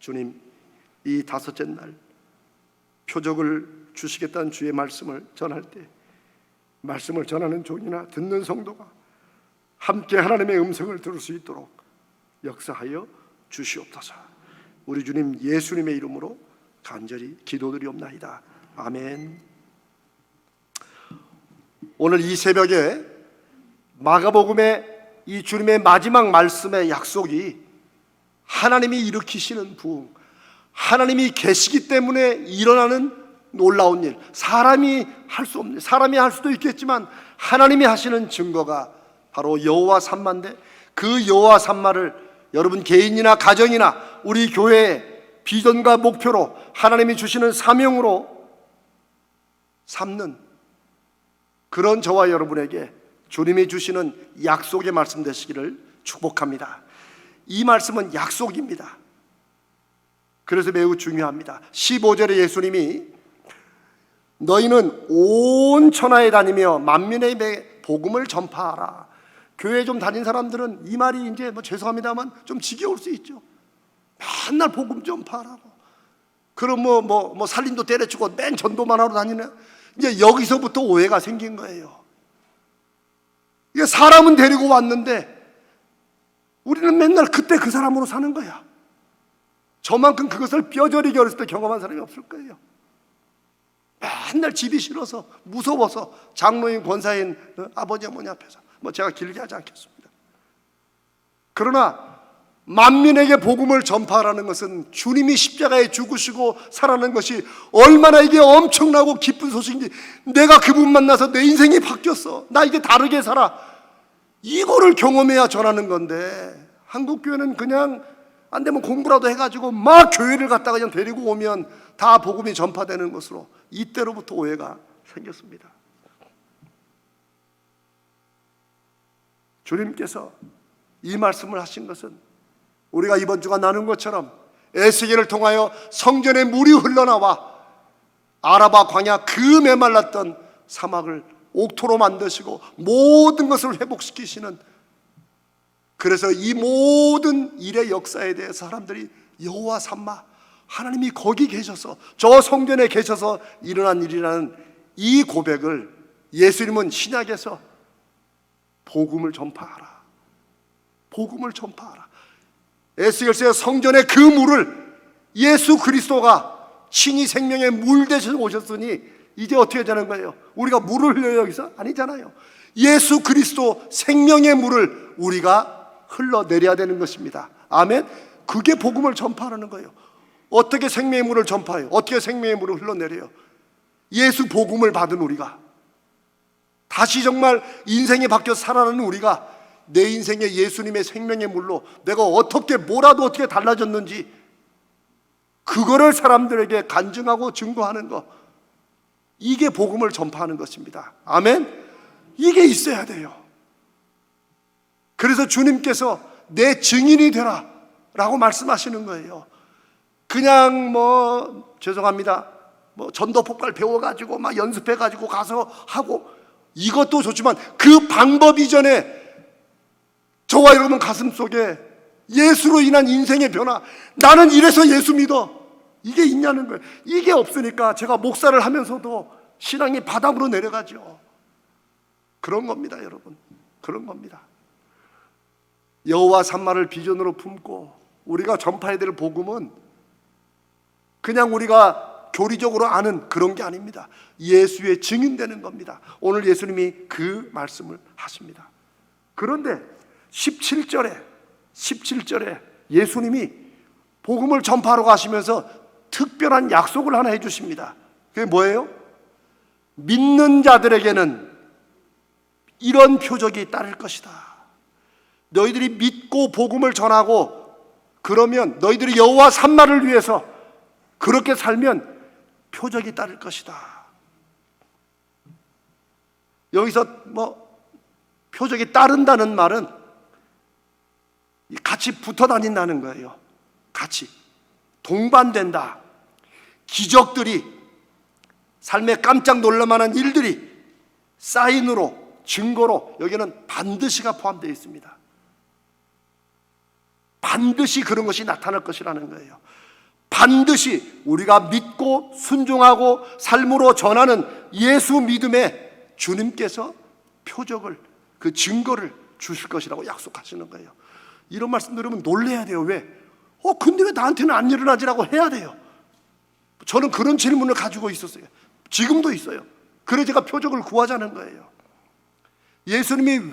주님, 이 다섯째 날 표적을 주시겠다는 주의 말씀을 전할 때 말씀을 전하는 종이나 듣는 성도가 함께 하나님의 음성을 들을 수 있도록 역사하여 주시옵소서. 우리 주님 예수님의 이름으로 간절히 기도드리옵나이다. 아멘. 오늘 이 새벽에 마가복음의 이 주님의 마지막 말씀의 약속이 하나님이 일으키시는 부흥, 하나님이 계시기 때문에 일어나는 놀라운 일, 사람이 할 수 없는, 사람이 할 수도 있겠지만 하나님이 하시는 증거가 바로 여호와 삼마인데, 그 여호와 삼마를 여러분 개인이나 가정이나 우리 교회의 비전과 목표로 하나님이 주시는 사명으로 삼는 그런 저와 여러분에게 주님이 주시는 약속의 말씀 되시기를 축복합니다. 이 말씀은 약속입니다. 그래서 매우 중요합니다. 15절에 예수님이 너희는 온 천하에 다니며 만민의 복음을 전파하라. 교회 좀 다닌 사람들은 이 말이 이제 죄송합니다만 좀 지겨울 수 있죠. 맨날 복음 전파하라고. 그럼 뭐 살림도 때려치고 맨 전도만 하러 다니는, 이제 여기서부터 오해가 생긴 거예요. 이게 사람은 데리고 왔는데 우리는 맨날 그때 그 사람으로 사는 거야. 저만큼 그것을 뼈저리게 어렸을 때 경험한 사람이 없을 거예요. 맨날 집이 싫어서 무서워서 장로인 권사인 아버지 어머니 앞에서 제가 길게 하지 않겠습니다. 그러나 만민에게 복음을 전파하라는 것은 주님이 십자가에 죽으시고 살아난 것이 얼마나 이게 엄청나고 기쁜 소식인지, 내가 그분 만나서 내 인생이 바뀌었어, 나 이제 다르게 살아, 이거를 경험해야 전하는 건데, 한국 교회는 그냥 안 되면 공부라도 해가지고 막 교회를 갖다가 그냥 데리고 오면 다 복음이 전파되는 것으로 이때로부터 오해가 생겼습니다. 주님께서 이 말씀을 하신 것은 우리가 이번 주가 나눈 것처럼 에스겔을 통하여 성전에 물이 흘러나와 아라바 광야 그 메말랐던 사막을 옥토로 만드시고 모든 것을 회복시키시는, 그래서 이 모든 일의 역사에 대해서 사람들이 여호와 삼마, 하나님이 거기 계셔서 저 성전에 계셔서 일어난 일이라는 이 고백을 예수님은 신약에서 복음을 전파하라, 복음을 전파하라. 에스겔서의 성전의 그 물을 예수 그리스도가 친히 생명의 물 대신 오셨으니 이제 어떻게 되는 거예요? 우리가 물을 흘려요 여기서? 아니잖아요. 예수 그리스도 생명의 물을 우리가 흘러내려야 되는 것입니다. 아멘. 그게 복음을 전파하는 거예요. 어떻게 생명의 물을 전파해요? 어떻게 생명의 물을 흘러내려요? 예수 복음을 받은 우리가, 다시 정말 인생이 바뀌어 살아나는 우리가 내 인생에 예수님의 생명의 물로 내가 어떻게 뭐라도 어떻게 달라졌는지 그거를 사람들에게 간증하고 증거하는 것, 이게 복음을 전파하는 것입니다. 아멘. 이게 있어야 돼요. 그래서 주님께서 내 증인이 되라 라고 말씀하시는 거예요. 그냥 죄송합니다, 전도폭발 배워가지고 막 연습해가지고 가서 하고, 이것도 좋지만 그 방법 이전에 저와 여러분 가슴 속에 예수로 인한 인생의 변화, 나는 이래서 예수 믿어, 이게 있냐는 거예요. 이게 없으니까 제가 목사를 하면서도 신앙이 바닥으로 내려가죠. 그런 겁니다 여러분, 그런 겁니다. 여호와 삼마를 비전으로 품고 우리가 전파해야 될 복음은 그냥 우리가 교리적으로 아는 그런 게 아닙니다. 예수의 증인되는 겁니다. 오늘 예수님이 그 말씀을 하십니다. 그런데 17절에 예수님이 복음을 전파하러 가시면서 특별한 약속을 하나 해주십니다. 그게 뭐예요? 믿는 자들에게는 이런 표적이 따를 것이다. 너희들이 믿고 복음을 전하고 그러면 너희들이 여호와 삼마를 위해서 그렇게 살면 표적이 따를 것이다. 여기서 표적이 따른다는 말은 같이 붙어 다닌다는 거예요. 같이 동반된다. 기적들이, 삶에 깜짝 놀랄만한 일들이 사인으로, 증거로 여기는 반드시가 포함되어 있습니다. 반드시 그런 것이 나타날 것이라는 거예요. 반드시 우리가 믿고 순종하고 삶으로 전하는 예수 믿음에 주님께서 표적을, 그 증거를 주실 것이라고 약속하시는 거예요. 이런 말씀 들으면 놀라야 돼요. 왜? 근데 왜 나한테는 안 일어나지라고 해야 돼요. 저는 그런 질문을 가지고 있었어요. 지금도 있어요. 그래서 제가 표적을 구하자는 거예요. 예수님이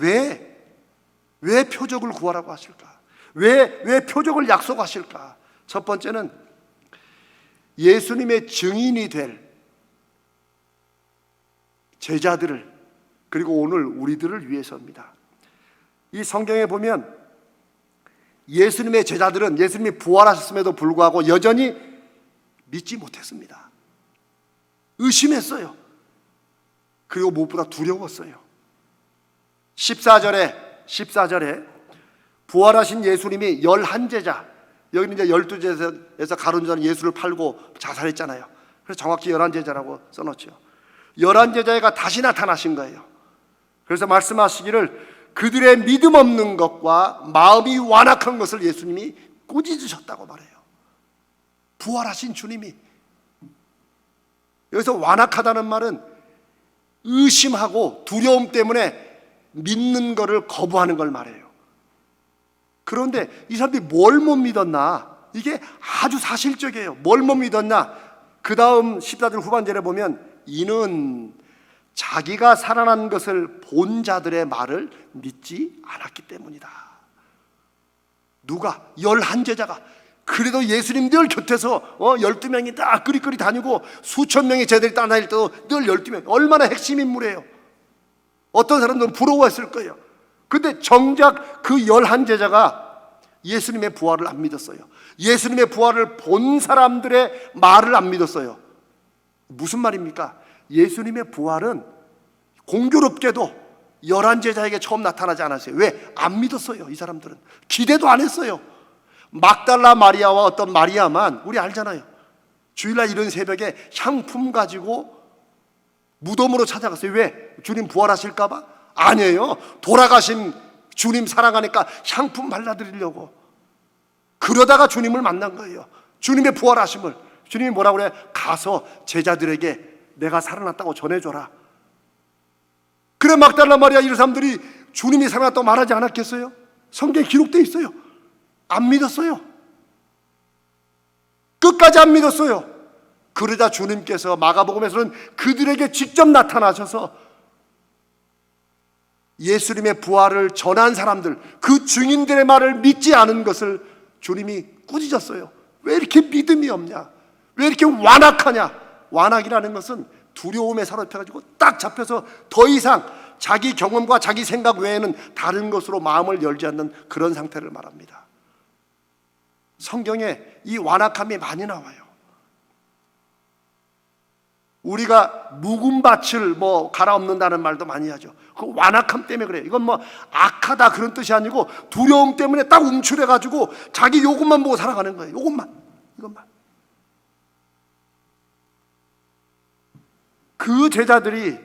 왜 표적을 구하라고 하실까? 왜 표적을 약속하실까? 첫 번째는 예수님의 증인이 될 제자들을, 그리고 오늘 우리들을 위해서입니다. 이 성경에 보면 예수님의 제자들은 예수님이 부활하셨음에도 불구하고 여전히 믿지 못했습니다. 의심했어요. 그리고 무엇보다 두려웠어요. 14절에 부활하신 예수님이 11제자, 여기는 이제 12제자에서 가룟유다는 예수를 팔고 자살했잖아요. 그래서 정확히 11제자라고 써놓죠. 11제자가 다시 나타나신 거예요. 그래서 말씀하시기를 그들의 믿음 없는 것과 마음이 완악한 것을 예수님이 꾸짖으셨다고 말해요. 부활하신 주님이. 여기서 완악하다는 말은 의심하고 두려움 때문에 믿는 것을 거부하는 걸 말해요. 그런데 이 사람들이 뭘 못 믿었나? 이게 아주 사실적이에요. 뭘 못 믿었나? 그 다음 14절 후반절에 보면 이는 자기가 살아난 것을 본 자들의 말을 믿지 않았기 때문이다. 누가? 11제자가. 그래도 예수님 늘 곁에서 12명이 딱 끄리끄리 다니고 수천 명의 제자들이 따라다닐 때도 늘 12명. 얼마나 핵심 인물이에요. 어떤 사람들은 부러워했을 거예요. 근데 정작 그 11제자가 예수님의 부활을 안 믿었어요. 예수님의 부활을 본 사람들의 말을 안 믿었어요. 무슨 말입니까? 예수님의 부활은 공교롭게도 11제자에게 처음 나타나지 않았어요. 왜? 안 믿었어요. 이 사람들은 기대도 안 했어요. 막달라 마리아와 어떤 마리아만, 우리 알잖아요. 주일날 이른 새벽에 향품 가지고 무덤으로 찾아갔어요. 왜? 주님 부활하실까 봐? 아니에요. 돌아가신 주님 사랑하니까 향품 발라드리려고. 그러다가 주님을 만난 거예요. 주님의 부활하심을. 주님이 뭐라고 그래? 가서 제자들에게 내가 살아났다고 전해줘라. 그래, 막달라 마리아 이런 사람들이 주님이 살아났다고 말하지 않았겠어요? 성경에 기록되어 있어요. 안 믿었어요. 끝까지 안 믿었어요. 그러자 주님께서 마가복음에서는 그들에게 직접 나타나셔서 예수님의 부활을 전한 사람들, 그 증인들의 말을 믿지 않은 것을 주님이 꾸짖었어요. 왜 이렇게 믿음이 없냐? 왜 이렇게 완악하냐? 완악이라는 것은 두려움에 사로잡혀가지고 딱 잡혀서 더 이상 자기 경험과 자기 생각 외에는 다른 것으로 마음을 열지 않는 그런 상태를 말합니다. 성경에 이 완악함이 많이 나와요. 우리가 묵은 밭을 갈아엎는다는 말도 많이 하죠. 그 완악함 때문에 그래요. 이건 악하다 그런 뜻이 아니고 두려움 때문에 딱 움츠려가지고 자기 요것만 보고 살아가는 거예요. 이것만. 그 제자들이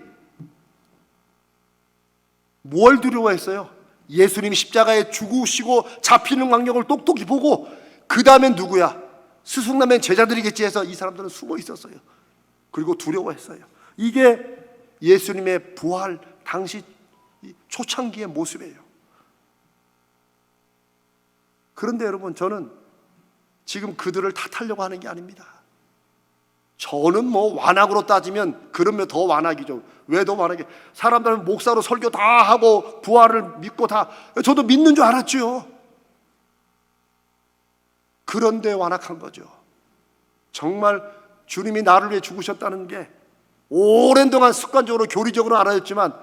뭘 두려워했어요? 예수님이 십자가에 죽으시고 잡히는 광경을 똑똑히 보고 그 다음엔 누구야? 스승라면 제자들이겠지 해서 이 사람들은 숨어 있었어요. 그리고 두려워했어요. 이게 예수님의 부활 당시 초창기의 모습이에요. 그런데 여러분, 저는 지금 그들을 탓하려고 하는 게 아닙니다. 저는 완악으로 따지면 그러면 더 완악이죠. 왜 더 완악해? 사람들은 목사로 설교 다 하고 부활을 믿고 다, 저도 믿는 줄 알았죠. 그런데 완악한 거죠. 정말 주님이 나를 위해 죽으셨다는 게 오랜 동안 습관적으로 교리적으로 알아졌지만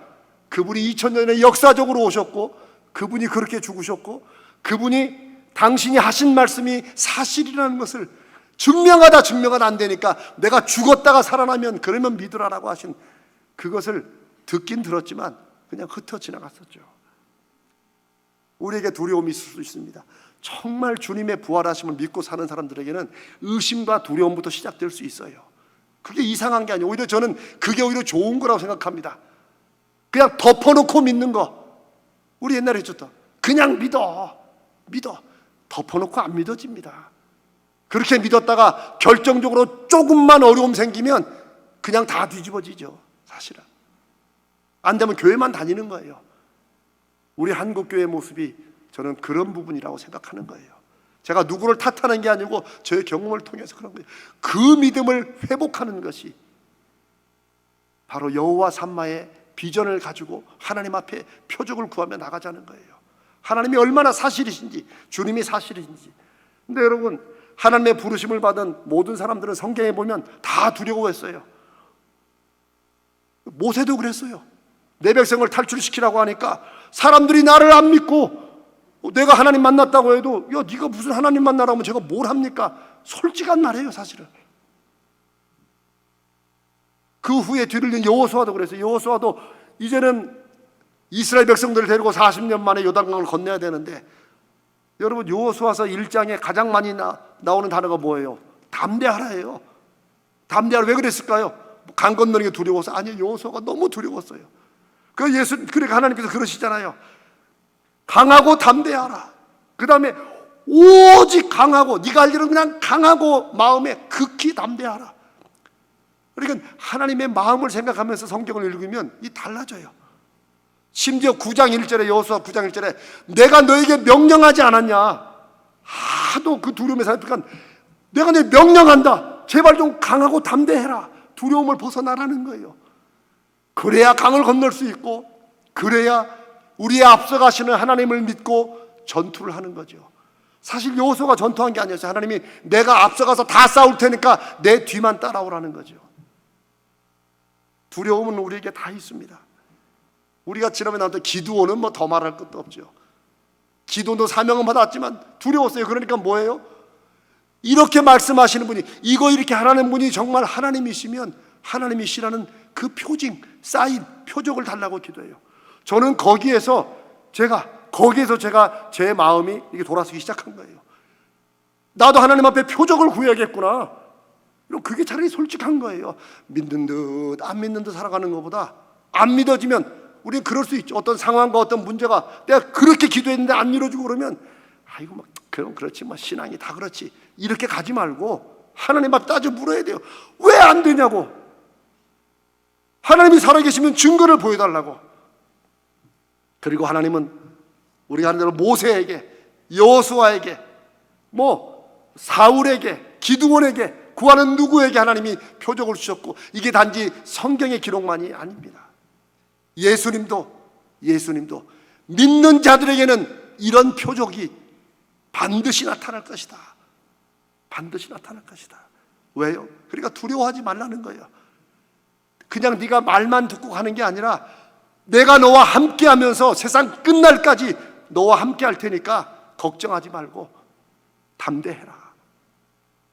그분이 2000년에 역사적으로 오셨고 그분이 그렇게 죽으셨고 그분이 당신이 하신 말씀이 사실이라는 것을 증명하다 안 되니까 내가 죽었다가 살아나면 그러면 믿으라라고 하신 그것을 듣긴 들었지만 그냥 흩어 지나갔었죠. 우리에게 두려움이 있을 수 있습니다. 정말 주님의 부활하심을 믿고 사는 사람들에게는 의심과 두려움부터 시작될 수 있어요. 그게 이상한 게 아니에요. 오히려 저는 그게 오히려 좋은 거라고 생각합니다. 그냥 덮어놓고 믿는 거. 우리 옛날에 했었다. 그냥 믿어. 덮어놓고 안 믿어집니다. 그렇게 믿었다가 결정적으로 조금만 어려움 생기면 그냥 다 뒤집어지죠. 사실은 안 되면 교회만 다니는 거예요. 우리 한국교회의 모습이 저는 그런 부분이라고 생각하는 거예요. 제가 누구를 탓하는 게 아니고 저의 경험을 통해서 그런 거예요. 그 믿음을 회복하는 것이 바로 여호와 삼마의 비전을 가지고 하나님 앞에 표적을 구하며 나가자는 거예요. 하나님이 얼마나 사실이신지, 주님이 사실이신지. 근데 여러분, 하나님의 부르심을 받은 모든 사람들은 성경에 보면 다 두려워했어요. 모세도 그랬어요. 내 백성을 탈출시키라고 하니까 사람들이 나를 안 믿고, 내가 하나님 만났다고 해도 야 네가 무슨 하나님 만나라고 하면 제가 뭘 합니까? 솔직한 말이에요. 사실은 그 후에 뒤를 이은 여호수아도 그랬어요. 여호수아도 이제는 이스라엘 백성들을 데리고 40년 만에 요단강을 건너야 되는데, 여러분 여호수아서 1장에 가장 많이 나오는 단어가 뭐예요? 담대하라예요. 담대하라. 왜 그랬을까요? 강 건너는 게 두려워서? 아니요, 여호수아가 너무 두려웠어요. 그러니까 하나님께서 그러시잖아요. 강하고 담대하라. 그 다음에 오직 강하고, 네가 할 일은 그냥 강하고 마음에 극히 담대하라. 그러니까 하나님의 마음을 생각하면서 성경을 읽으면 이 달라져요. 심지어 9장 1절에, 여호수아 9장 1절에 내가 너에게 명령하지 않았냐. 하도 그 두려움에 살펴니까 내가 너 명령한다. 제발 좀 강하고 담대해라. 두려움을 벗어나라는 거예요. 그래야 강을 건널 수 있고, 그래야 우리의 앞서가시는 하나님을 믿고 전투를 하는 거죠. 사실 여호수아가 전투한 게 아니었어요. 하나님이 내가 앞서가서 다 싸울 테니까 내 뒤만 따라오라는 거죠. 두려움은 우리에게 다 있습니다. 우리가 지난번에 나왔던 기드온은 뭐 더 말할 것도 없죠. 기드온도 사명은 받았지만 두려웠어요. 그러니까 뭐예요? 이렇게 말씀하시는 분이, 이거 이렇게 하라는 분이 정말 하나님이시면 하나님이시라는 그 표징, 사인, 표적을 달라고 기도해요. 저는 거기에서 제가 제 마음이 이게 돌아서기 시작한 거예요. 나도 하나님 앞에 표적을 구해야겠구나. 그게 차라리 솔직한 거예요. 믿는 듯 안 믿는 듯 살아가는 것보다, 안 믿어지면 우리는 그럴 수 있죠. 어떤 상황과 어떤 문제가 내가 그렇게 기도했는데 안 이루어지고 그러면 아이고 뭐 그럼 그렇지, 뭐 신앙이 다 그렇지, 이렇게 가지 말고 하나님 앞에 따져 물어야 돼요. 왜 안 되냐고. 하나님이 살아계시면 증거를 보여달라고. 그리고 하나님은 우리가 하는 대로 모세에게, 여호수아에게, 뭐 사울에게, 기드온에게, 구하는 누구에게 하나님이 표적을 주셨고, 이게 단지 성경의 기록만이 아닙니다. 예수님도 믿는 자들에게는 이런 표적이 반드시 나타날 것이다. 반드시 나타날 것이다. 왜요? 그러니까 두려워하지 말라는 거예요. 그냥 네가 말만 듣고 가는 게 아니라 내가 너와 함께 하면서 세상 끝날까지 너와 함께 할 테니까 걱정하지 말고 담대해라.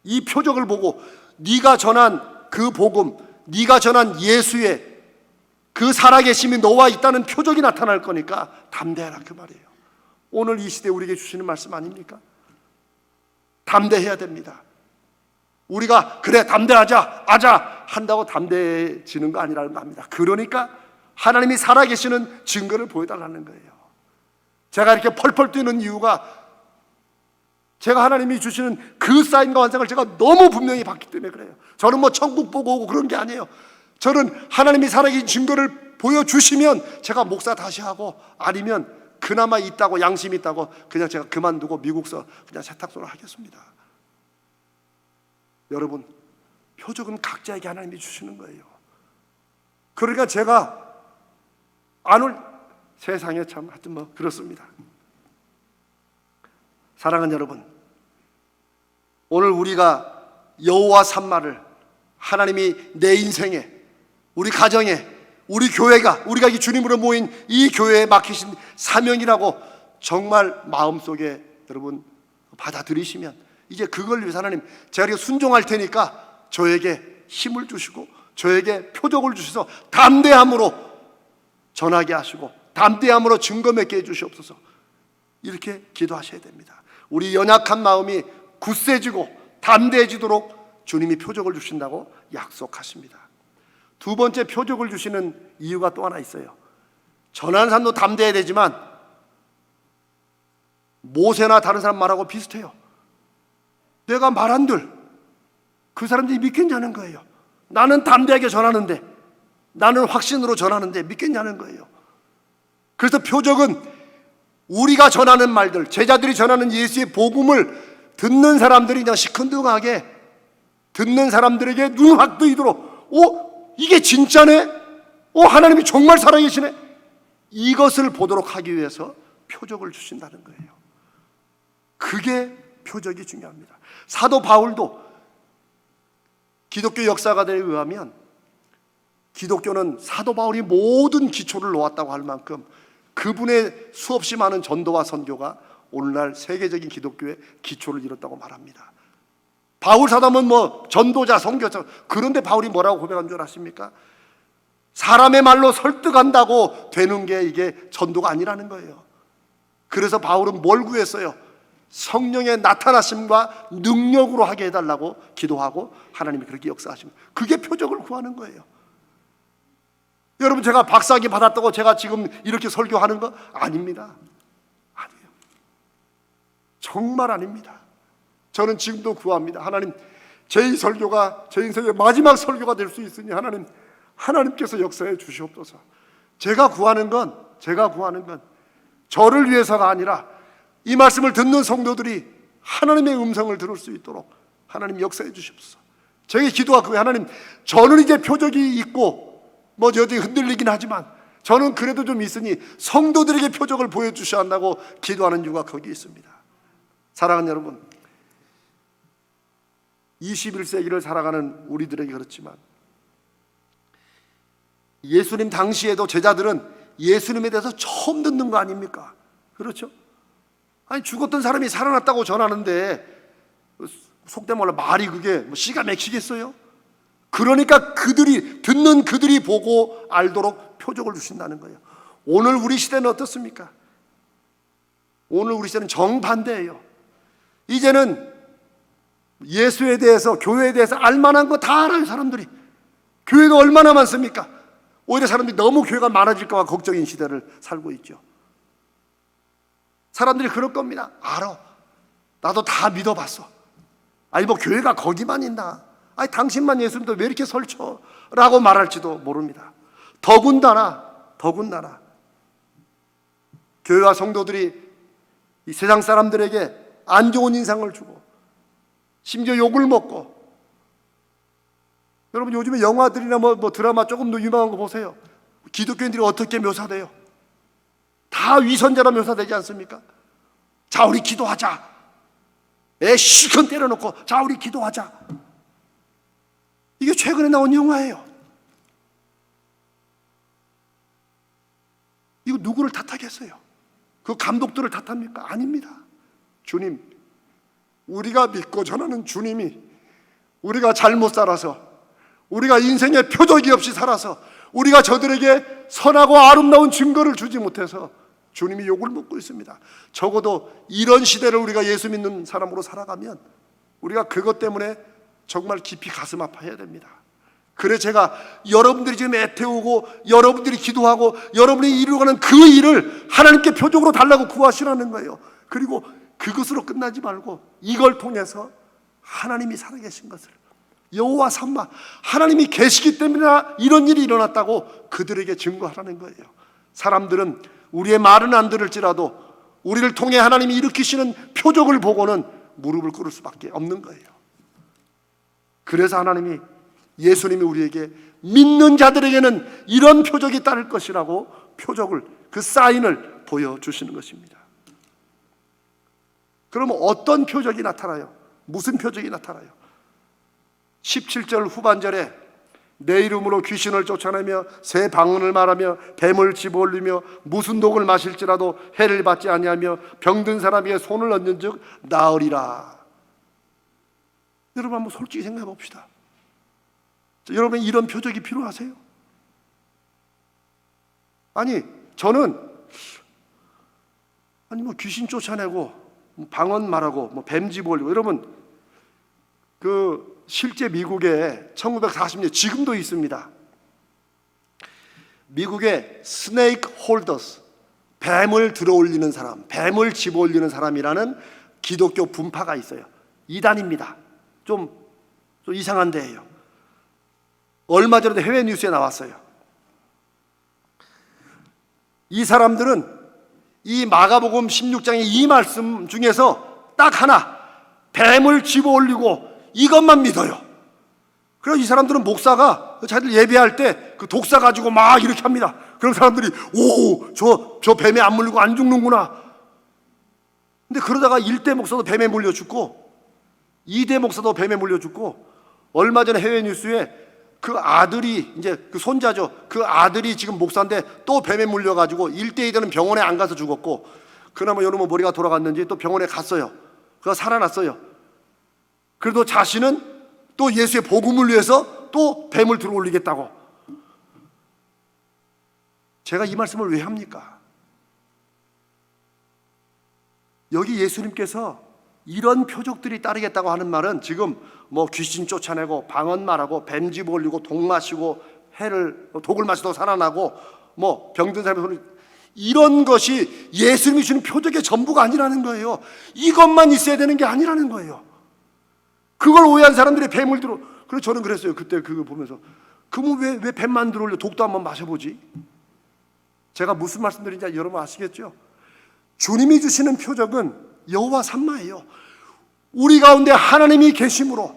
이 표적을 보고 네가 전한 그 복음, 네가 전한 예수의 그 살아계심이 너와 있다는 표적이 나타날 거니까 담대해라, 그 말이에요. 오늘 이 시대에 우리에게 주시는 말씀 아닙니까? 담대해야 됩니다. 우리가 그래 담대하자 한다고 담대해지는 거 아니라는 겁니다. 그러니까 하나님이 살아계시는 증거를 보여달라는 거예요. 제가 이렇게 펄펄 뛰는 이유가 제가 하나님이 주시는 그 사인과 환상을 제가 너무 분명히 봤기 때문에 그래요. 저는 뭐 천국 보고 오고 그런 게 아니에요. 저는 하나님이 살아계신 증거를 보여주시면 제가 목사 다시 하고, 아니면 그나마 있다고, 양심이 있다고 그냥 제가 그만두고 미국서 그냥 세탁소를 하겠습니다. 여러분, 표적은 각자에게 하나님이 주시는 거예요. 그러니까 제가 세상에 참 하여튼 뭐 그렇습니다. 사랑하는 여러분, 오늘 우리가 여호와 삼마를 하나님이 내 인생에, 우리 가정에, 우리 교회가, 우리가 이 주님으로 모인 이 교회에 맡기신 사명이라고 정말 마음속에 여러분 받아들이시면, 이제 그걸 위해서 하나님, 제가 이렇게 순종할 테니까 저에게 힘을 주시고 저에게 표적을 주셔서 담대함으로 전하게 하시고 담대함으로 증거 맺게 해주시옵소서. 이렇게 기도하셔야 됩니다. 우리 연약한 마음이 굳세지고 담대해지도록 주님이 표적을 주신다고 약속하십니다. 두 번째 표적을 주시는 이유가 또 하나 있어요. 전하는 사람도 담대해야 되지만 모세나 다른 사람 말하고 비슷해요. 내가 말한들 그 사람들이 믿겠냐는 거예요. 나는 담대하게 전하는데, 나는 확신으로 전하는데 믿겠냐는 거예요. 그래서 표적은 우리가 전하는 말들, 제자들이 전하는 예수의 복음을 듣는 사람들이 그냥 시큰둥하게, 듣는 사람들에게 눈 확 뜨이도록, 이게 진짜네? 하나님이 정말 살아계시네? 이것을 보도록 하기 위해서 표적을 주신다는 거예요. 그게 표적이 중요합니다. 사도 바울도 기독교 역사가들에 의하면 기독교는 사도 바울이 모든 기초를 놓았다고 할 만큼 그분의 수없이 많은 전도와 선교가 오늘날 세계적인 기독교의 기초를 이뤘다고 말합니다. 바울 사도는 전도자, 선교자, 그런데 바울이 뭐라고 고백한 줄 아십니까? 사람의 말로 설득한다고 되는 게 이게 전도가 아니라는 거예요. 그래서 바울은 뭘 구했어요? 성령의 나타나심과 능력으로 하게 해달라고 기도하고 하나님이 그렇게 역사하십니다. 그게 표적을 구하는 거예요. 여러분, 제가 박사학위 받았다고 제가 지금 이렇게 설교하는 거 아닙니다. 아니에요. 정말 아닙니다. 저는 지금도 구합니다. 하나님, 제 이 설교가 제 인생의 마지막 설교가 될 수 있으니 하나님께서 역사해 주시옵소서. 제가 구하는 건 저를 위해서가 아니라 이 말씀을 듣는 성도들이 하나님의 음성을 들을 수 있도록 하나님 역사해 주시옵소서. 저의 기도가 그거예요. 하나님, 저는 이제 표적이 있고 여전히 흔들리긴 하지만 저는 그래도 좀 있으니 성도들에게 표적을 보여주셔야 한다고 기도하는 이유가 거기 있습니다. 사랑하는 여러분, 21세기를 살아가는 우리들에게 그렇지만 예수님 당시에도 제자들은 예수님에 대해서 처음 듣는 거 아닙니까? 그렇죠? 아니, 죽었던 사람이 살아났다고 전하는데 속된 말로 말이 그게 씨가 맥히겠어요? 그러니까 듣는 그들이 보고 알도록 표적을 주신다는 거예요. 오늘 우리 시대는 어떻습니까? 오늘 우리 시대는 정반대예요. 이제는 예수에 대해서, 교회에 대해서 알만한 거 다 알아요. 사람들이. 교회가 얼마나 많습니까? 오히려 사람들이 너무 교회가 많아질까 봐 걱정인 시대를 살고 있죠. 사람들이 그럴 겁니다. 알아, 나도 다 믿어봤어. 아니 교회가 거기만 있나? 아니 당신만 예수 믿어 왜 이렇게 설쳐? 라고 말할지도 모릅니다. 더군다나 교회와 성도들이 이 세상 사람들에게 안 좋은 인상을 주고 심지어 욕을 먹고, 여러분 요즘에 영화들이나 드라마 조금 더 유명한 거 보세요. 기독교인들이 어떻게 묘사돼요? 다 위선자로 묘사되지 않습니까? 자, 우리 기도하자. 실컷 때려놓고 자, 우리 기도하자. 이게 최근에 나온 영화예요. 이거 누구를 탓하겠어요? 그 감독들을 탓합니까? 아닙니다. 주님, 우리가 믿고 전하는 주님이 우리가 잘못 살아서, 우리가 인생에 표적이 없이 살아서, 우리가 저들에게 선하고 아름다운 증거를 주지 못해서 주님이 욕을 먹고 있습니다. 적어도 이런 시대를 우리가 예수 믿는 사람으로 살아가면 우리가 그것 때문에 정말 깊이 가슴 아파해야 됩니다. 그래 제가 여러분들이 지금 애태우고 여러분들이 기도하고 여러분이 이루어가는 그 일을 하나님께 표적으로 달라고 구하시라는 거예요. 그리고 그것으로 끝나지 말고 이걸 통해서 하나님이 살아계신 것을, 여호와 삼마, 하나님이 계시기 때문에 이런 일이 일어났다고 그들에게 증거하라는 거예요. 사람들은 우리의 말은 안 들을지라도 우리를 통해 하나님이 일으키시는 표적을 보고는 무릎을 꿇을 수밖에 없는 거예요. 그래서 하나님이, 예수님이 우리에게 믿는 자들에게는 이런 표적이 따를 것이라고 표적을, 그 사인을 보여주시는 것입니다. 그러면 어떤 표적이 나타나요? 무슨 표적이 나타나요? 17절 후반절에 내 이름으로 귀신을 쫓아내며 새 방언을 말하며 뱀을 집어올리며 무슨 독을 마실지라도 해를 받지 아니하며 병든 사람에게 손을 얹는 즉 나으리라. 여러분 한번 솔직히 생각해 봅시다. 여러분 이런 표적이 필요하세요? 아니 저는 귀신 쫓아내고 방언 말하고 뱀 집어올리고, 여러분 그 실제 미국에 1940년 지금도 있습니다. 미국의 스네이크 홀더스, 뱀을 들어올리는 사람, 뱀을 집어올리는 사람이라는 기독교 분파가 있어요. 이단입니다. 좀 이상한 데예요. 얼마 전에도 해외 뉴스에 나왔어요. 이 사람들은 이 마가복음 16장의 이 말씀 중에서 딱 하나, 뱀을 집어 올리고 이것만 믿어요. 그래서 이 사람들은 목사가 자기들 예배할 때 그 독사 가지고 막 이렇게 합니다. 그럼 사람들이 오, 저 뱀에 안 물리고 안 죽는구나. 근데 그러다가 1대 목사도 뱀에 물려 죽고 2대 목사도 뱀에 물려 죽고, 얼마 전에 해외 뉴스에 그 아들이, 이제 그 손자죠, 그 아들이 지금 목사인데 또 뱀에 물려가지고 1대2대는 병원에 안 가서 죽었고, 그나마 여러분 머리가 돌아갔는지 또 병원에 갔어요. 그가 살아났어요. 그래도 자신은 또 예수의 복음을 위해서 또 뱀을 들어 올리겠다고. 제가 이 말씀을 왜 합니까? 여기 예수님께서 이런 표적들이 따르겠다고 하는 말은 지금 뭐 귀신 쫓아내고 방언 말하고 뱀 집 올리고 독 마시고 독을 마시도 살아나고 뭐 병든 사람의 손을, 이런 것이 예수님이 주는 표적의 전부가 아니라는 거예요. 이것만 있어야 되는 게 아니라는 거예요. 그걸 오해한 사람들이 뱀을 들어. 그래서 저는 그랬어요. 그때 그거 보면서, 그러면 왜 뱀만 들어올려? 독도 한번 마셔보지. 제가 무슨 말씀드리는지 여러분 아시겠죠? 주님이 주시는 표적은 여호와 삼마예요. 우리 가운데 하나님이 계심으로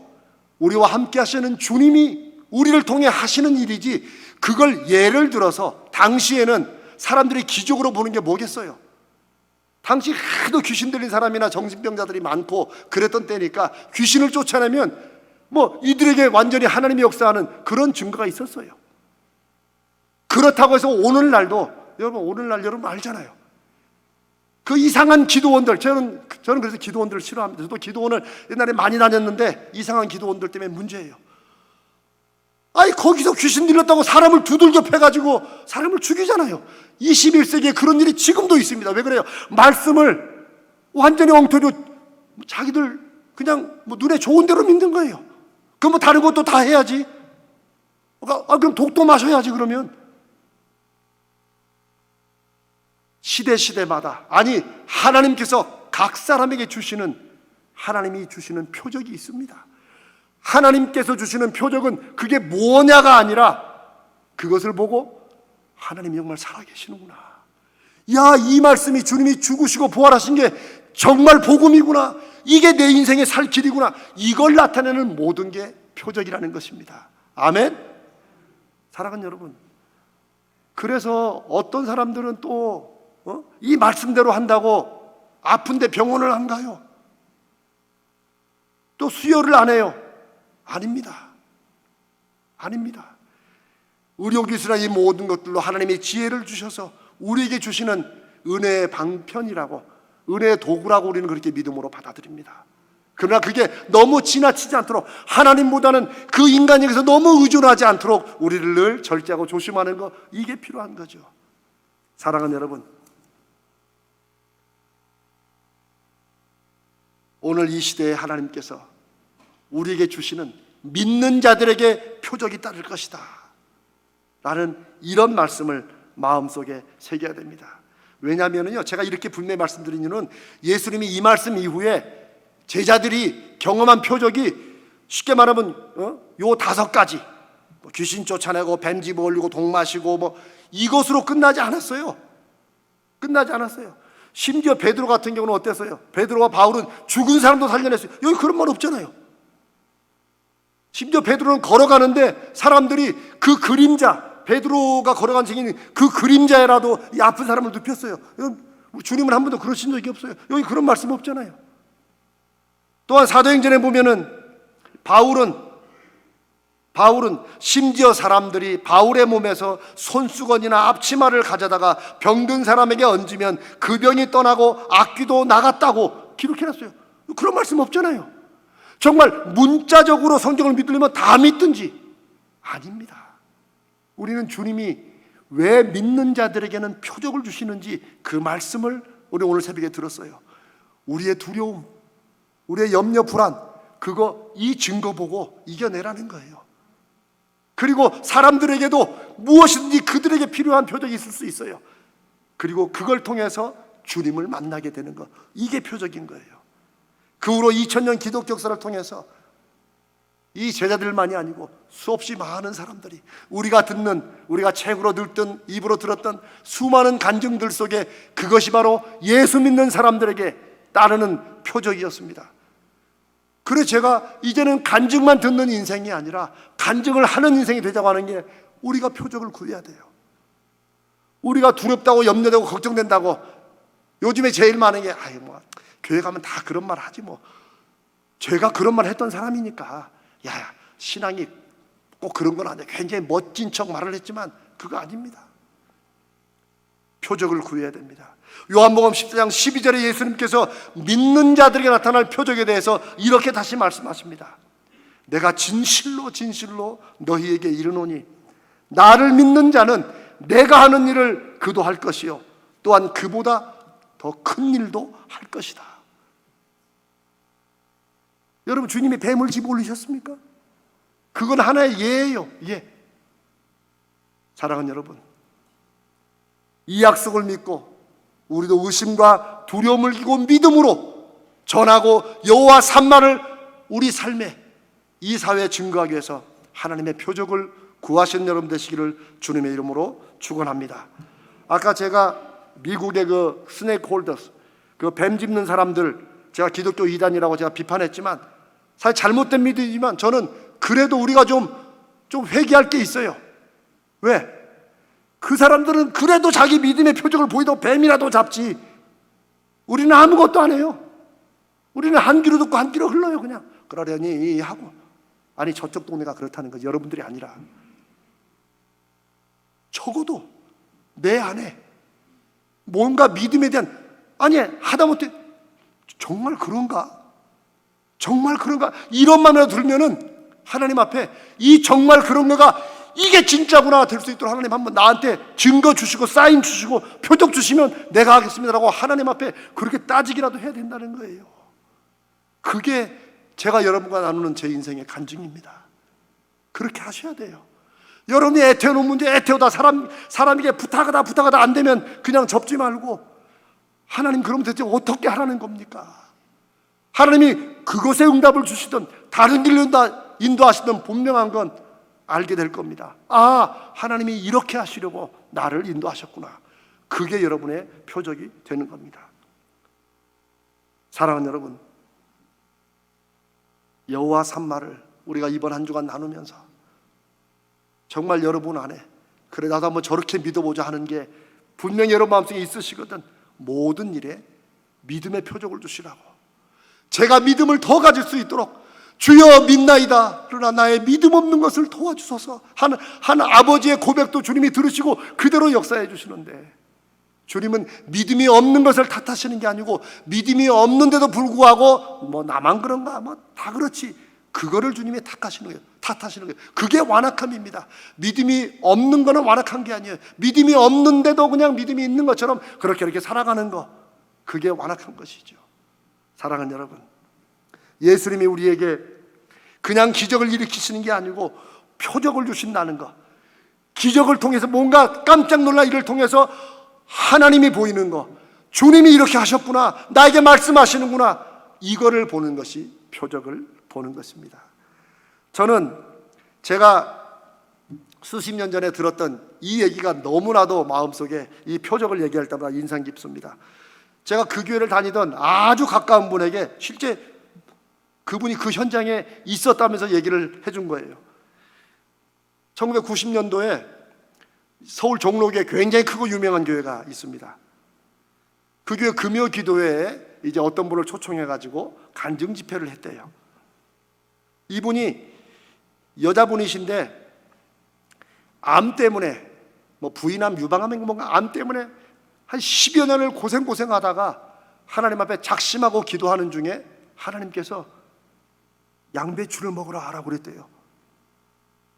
우리와 함께 하시는 주님이 우리를 통해 하시는 일이지, 그걸 예를 들어서 당시에는 사람들이 기적으로 보는 게 뭐겠어요? 당시 하도 귀신 들린 사람이나 정신병자들이 많고 그랬던 때니까 귀신을 쫓아내면 뭐 이들에게 완전히 하나님의 역사하는 그런 증거가 있었어요. 그렇다고 해서 오늘날도, 오늘날 여러분 알잖아요. 그 이상한 기도원들, 저는 그래서 기도원들을 싫어합니다. 저도 기도원을 옛날에 많이 다녔는데 이상한 기도원들 때문에 문제예요. 아니, 거기서 귀신 들렸다고 사람을 두들겨 패가지고 사람을 죽이잖아요. 21세기에 그런 일이 지금도 있습니다. 왜 그래요? 말씀을 완전히 엉터리로 자기들 그냥 뭐 눈에 좋은 대로 믿는 거예요. 그럼 뭐 다른 것도 다 해야지. 그럼 독도 마셔야지. 그러면 시대마다, 아니 하나님께서 각 사람에게 하나님이 주시는 표적이 있습니다. 하나님께서 주시는 표적은 그게 뭐냐가 아니라 그것을 보고 하나님이 정말 살아계시는구나, 야, 이 말씀이 주님이 죽으시고 부활하신 게 정말 복음이구나, 이게 내 인생의 살 길이구나, 이걸 나타내는 모든 게 표적이라는 것입니다. 아멘. 사랑하는 여러분, 그래서 어떤 사람들은 또 이 말씀대로 한다고 아픈데 병원을 안 가요. 또 수혈을 안 해요. 아닙니다. 의료기술이나 이 모든 것들로 하나님의 지혜를 주셔서 우리에게 주시는 은혜의 방편이라고, 은혜의 도구라고 우리는 그렇게 믿음으로 받아들입니다. 그러나 그게 너무 지나치지 않도록, 하나님보다는 그 인간에게서 너무 의존하지 않도록 우리를 늘 절제하고 조심하는 것, 이게 필요한 거죠. 사랑하는 여러분, 오늘 이 시대에 하나님께서 우리에게 주시는 믿는 자들에게 표적이 따를 것이다 라는 이런 말씀을 마음속에 새겨야 됩니다. 왜냐하면요, 제가 이렇게 분명히 말씀드린 이유는 예수님이 이 말씀 이후에 제자들이 경험한 표적이 쉽게 말하면 요 5가지, 귀신 쫓아내고 뱀 집어 올리고 독 마시고 뭐 이것으로 끝나지 않았어요. 심지어 베드로 같은 경우는 어땠어요? 베드로와 바울은 죽은 사람도 살려냈어요. 여기 그런 말 없잖아요. 심지어 베드로는 걸어가는데 사람들이 그 그림자, 베드로가 걸어간 책인 그 그림자에라도 이 아픈 사람을 눕혔어요. 주님은 한 번도 그러신 적이 없어요. 여기 그런 말씀 없잖아요. 또한 사도행전에 보면은 바울은 심지어 사람들이 바울의 몸에서 손수건이나 앞치마를 가져다가 병든 사람에게 얹으면 그 병이 떠나고 악귀도 나갔다고 기록해놨어요. 그런 말씀 없잖아요. 정말 문자적으로 성경을 믿으려면 다 믿든지. 아닙니다. 우리는 주님이 왜 믿는 자들에게는 표적을 주시는지 그 말씀을 우리 오늘 새벽에 들었어요. 우리의 두려움, 우리의 염려, 불안, 이 증거 보고 이겨내라는 거예요. 그리고 사람들에게도 무엇이든지 그들에게 필요한 표적이 있을 수 있어요. 그리고 그걸 통해서 주님을 만나게 되는 것, 이게 표적인 거예요. 그 후로 2000년 기독교 역사를 통해서 이 제자들만이 아니고 수없이 많은 사람들이 우리가 책으로 듣던 입으로 들었던 수많은 간증들 속에 그것이 바로 예수 믿는 사람들에게 따르는 표적이었습니다. 그래서 제가 이제는 간증만 듣는 인생이 아니라 간증을 하는 인생이 되자고 하는 게 우리가 표적을 구해야 돼요. 우리가 두렵다고 염려되고 걱정된다고 요즘에 제일 많은 게 교회 가면 다 그런 말 하지 뭐. 제가 그런 말 했던 사람이니까 야 신앙이 꼭 그런 건 아니야. 굉장히 멋진 척 말을 했지만 그거 아닙니다. 표적을 구해야 됩니다. 요한복음 14장 12절에 예수님께서 믿는 자들에게 나타날 표적에 대해서 이렇게 다시 말씀하십니다. 내가 진실로 진실로 너희에게 이르노니 나를 믿는 자는 내가 하는 일을 그도 할 것이요 또한 그보다 더 큰 일도 할 것이다. 여러분, 주님이 뱀을 집어 올리셨습니까? 그건 하나의 예예요. 예. 사랑하는 여러분, 이 약속을 믿고 우리도 의심과 두려움을 이기고 믿음으로 전하고 여호와 산마를 우리 삶에 이 사회에 증거하기 위해서 하나님의 표적을 구하시는 여러분 되시기를 주님의 이름으로 축원합니다. 아까 제가 미국의 그 스네이크 홀더스, 그 뱀 짚는 사람들, 제가 기독교 이단이라고 제가 비판했지만 사실 잘못된 믿음이지만 저는 그래도 우리가 좀 회개할 게 있어요. 왜? 그 사람들은 그래도 자기 믿음의 표적을 보이도 뱀이라도 잡지. 우리는 아무것도 안 해요. 우리는 한 귀로 듣고 한 귀로 흘러요. 그냥 그러려니 하고. 아니, 저쪽 동네가 그렇다는 거지, 여러분들이 아니라. 적어도 내 안에 뭔가 믿음에 대한, 아니 하다못해 정말 그런가? 정말 그런가? 이런 마음이라도 들면은 하나님 앞에 이 정말 그런 거가 이게 진짜구나 될 수 있도록 하나님 한번 나한테 증거 주시고 사인 주시고 표적 주시면 내가 하겠습니다라고 하나님 앞에 그렇게 따지기라도 해야 된다는 거예요. 그게 제가 여러분과 나누는 제 인생의 간증입니다. 그렇게 하셔야 돼요. 여러분이 애태우는 문제 애태우다 사람에게 부탁하다 안 되면 그냥 접지 말고, 하나님 그럼 대체 어떻게 하라는 겁니까? 하나님이 그것에 응답을 주시든 다른 길로 인도하시든 분명한 건 알게 될 겁니다. 아, 하나님이 이렇게 하시려고 나를 인도하셨구나. 그게 여러분의 표적이 되는 겁니다. 사랑하는 여러분, 여호와 산마를 우리가 이번 한 주간 나누면서 정말 여러분 안에 그래 나도 한번 저렇게 믿어보자 하는 게 분명히 여러분 마음속에 있으시거든. 모든 일에 믿음의 표적을 주시라고. 제가 믿음을 더 가질 수 있도록 주여 믿나이다 그러나 나의 믿음 없는 것을 도와주소서 하는 아버지의 고백도 주님이 들으시고 그대로 역사해 주시는데, 주님은 믿음이 없는 것을 탓하시는 게 아니고 믿음이 없는데도 불구하고 뭐 나만 그런가 뭐 다 그렇지, 그거를 주님이 탓하시는 거예요. 그게 완악함입니다. 믿음이 없는 거는 완악한 게 아니에요. 믿음이 없는데도 그냥 믿음이 있는 것처럼 그렇게 이렇게 살아가는 거, 그게 완악한 것이죠. 사랑하는 여러분, 예수님이 우리에게 그냥 기적을 일으키시는 게 아니고 표적을 주신다는 거, 기적을 통해서 뭔가 깜짝 놀랄 일을 통해서 하나님이 보이는 거, 주님이 이렇게 하셨구나, 나에게 말씀하시는구나, 이거를 보는 것이 표적을 보는 것입니다. 저는 제가 수십 년 전에 들었던 이 얘기가 너무나도 마음속에 이 표적을 얘기할 때마다 인상 깊습니다. 제가 그 교회를 다니던 아주 가까운 분에게 실제 그분이 그 현장에 있었다면서 얘기를 해준 거예요. 1990년도에 서울 종로구에 굉장히 크고 유명한 교회가 있습니다. 그 교회 금요 기도회에 이제 어떤 분을 초청해가지고 간증 집회를 했대요. 이분이 여자분이신데 암 때문에 뭐 부인암, 유방암, 뭔가 암 때문에 한 10여 년을 고생하다가 하나님 앞에 작심하고 기도하는 중에 하나님께서 양배추를 먹으라 하라고 그랬대요.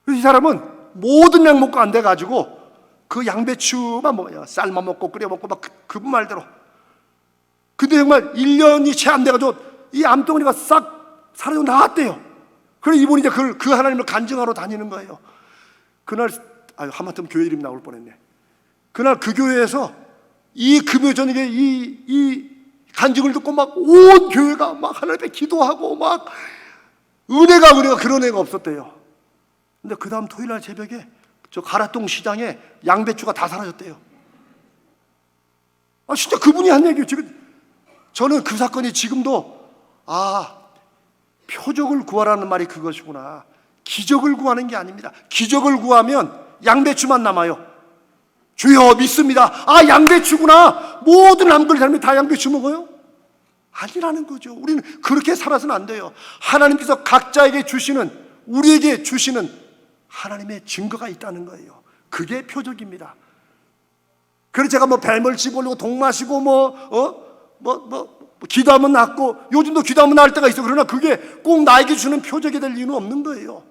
이 사람은 모든 양 먹고 안 돼가지고 그 양배추만 먹어요. 쌀만 먹고 끓여 먹고 막 그분 말대로. 근데 정말 1년이 채 안 돼가지고 이 암덩어리가 싹 사라지고 나왔대요. 그래서 이분이 이제 그 하나님을 간증하러 다니는 거예요. 그날 하마터면 교회 이름 나올 뻔했네. 그날 그 교회에서 이 금요 저녁에 이 간증을 듣고 막 온 교회가 막 하나님 앞에 기도하고 막 은혜가 그런 애가 없었대요. 근데 그 다음 토요일 날 새벽에 저 가라똥 시장에 양배추가 다 사라졌대요. 진짜 그분이 한 얘기예요. 저는 그 사건이 지금도 표적을 구하라는 말이 그것이구나. 기적을 구하는 게 아닙니다. 기적을 구하면 양배추만 남아요. 주여 믿습니다. 양배추구나. 모든 남들 삶에 다 양배추 먹어요? 아니라는 거죠. 우리는 그렇게 살아서는 안 돼요. 하나님께서 각자에게 주시는, 우리에게 주시는 하나님의 증거가 있다는 거예요. 그게 표적입니다. 그래서 제가 뱀을 집어올리고 독 마시고 기도하면 낫고, 요즘도 기도하면 나을 때가 있어. 그러나 그게 꼭 나에게 주는 표적이 될 이유는 없는 거예요.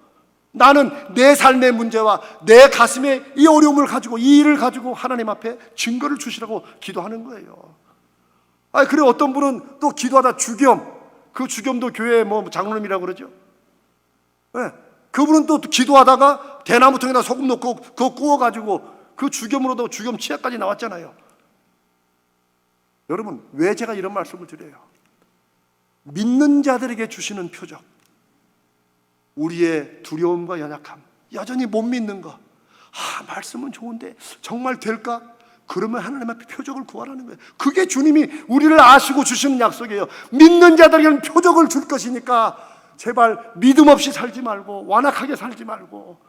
나는 내 삶의 문제와 내 가슴에 이 어려움을 가지고, 이 일을 가지고 하나님 앞에 증거를 주시라고 기도하는 거예요. 그리고 어떤 분은 또 기도하다 주겸, 그 주겸도 교회 장로님이라고 그러죠. 네. 그분은 또 기도하다가 대나무통에다 소금 넣고 그거 구워가지고 그 주겸으로도 주겸 치약까지 나왔잖아요. 여러분, 왜 제가 이런 말씀을 드려요? 믿는 자들에게 주시는 표적, 우리의 두려움과 연약함, 여전히 못 믿는 거, 말씀은 좋은데 정말 될까? 그러면 하나님 앞에 표적을 구하라는 거예요. 그게 주님이 우리를 아시고 주시는 약속이에요. 믿는 자들에게는 표적을 줄 것이니까 제발 믿음 없이 살지 말고, 완악하게 살지 말고,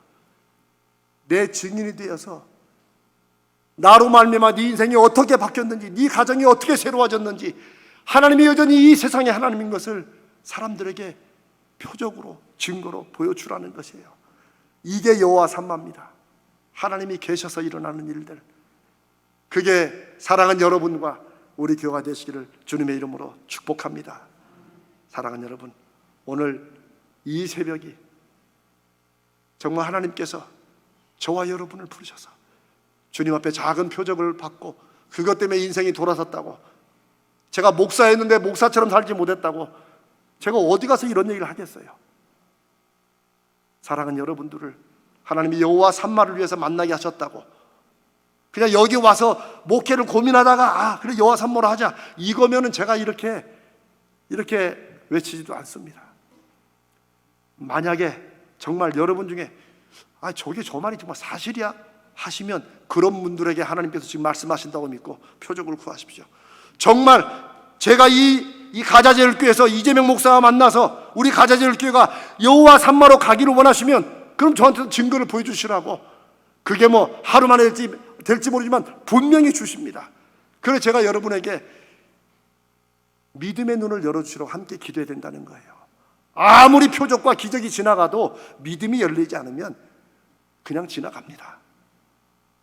내 증인이 되어서 나로 말미암아 네 인생이 어떻게 바뀌었는지, 네 가정이 어떻게 새로워졌는지, 하나님이 여전히 이 세상의 하나님인 것을 사람들에게 표적으로, 증거로 보여주라는 것이에요. 이게 여호와 삼마입니다. 하나님이 계셔서 일어나는 일들, 그게 사랑하는 여러분과 우리 교회가 되시기를 주님의 이름으로 축복합니다. 사랑하는 여러분, 오늘 이 새벽이 정말 하나님께서 저와 여러분을 부르셔서 주님 앞에 작은 표적을 받고, 그것 때문에 인생이 돌아섰다고, 제가 목사였는데 목사처럼 살지 못했다고, 제가 어디 가서 이런 얘기를 하겠어요? 사랑하는 여러분들을 하나님이 여호와 삼마를 위해서 만나게 하셨다고, 그냥 여기 와서 목회를 고민하다가 그래 여호와 삼마로 하자, 이거면은 제가 이렇게 외치지도 않습니다. 만약에 정말 여러분 중에 저게 저 말이 정말 사실이야 하시면, 그런 분들에게 하나님께서 지금 말씀하신다고 믿고 표적을 구하십시오. 정말 제가 이 가자제일교회에서 이재명 목사와 만나서 우리 가자제일교회가 여호와 삼마로 가기를 원하시면, 그럼 저한테 증거를 보여주시라고. 그게 하루 만에 될지 모르지만 분명히 주십니다. 그래서 제가 여러분에게 믿음의 눈을 열어주시라고 함께 기도해야 된다는 거예요. 아무리 표적과 기적이 지나가도 믿음이 열리지 않으면 그냥 지나갑니다.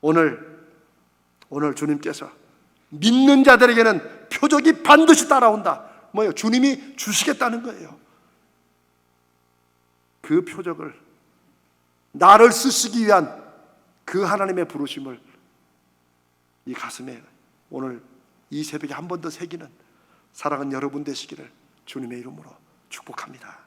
오늘 주님께서 믿는 자들에게는 표적이 반드시 따라온다. 뭐예요? 주님이 주시겠다는 거예요. 그 표적을, 나를 쓰시기 위한 그 하나님의 부르심을 이 가슴에 오늘 이 새벽에 한 번 더 새기는 사랑하는 여러분 되시기를 주님의 이름으로 축복합니다.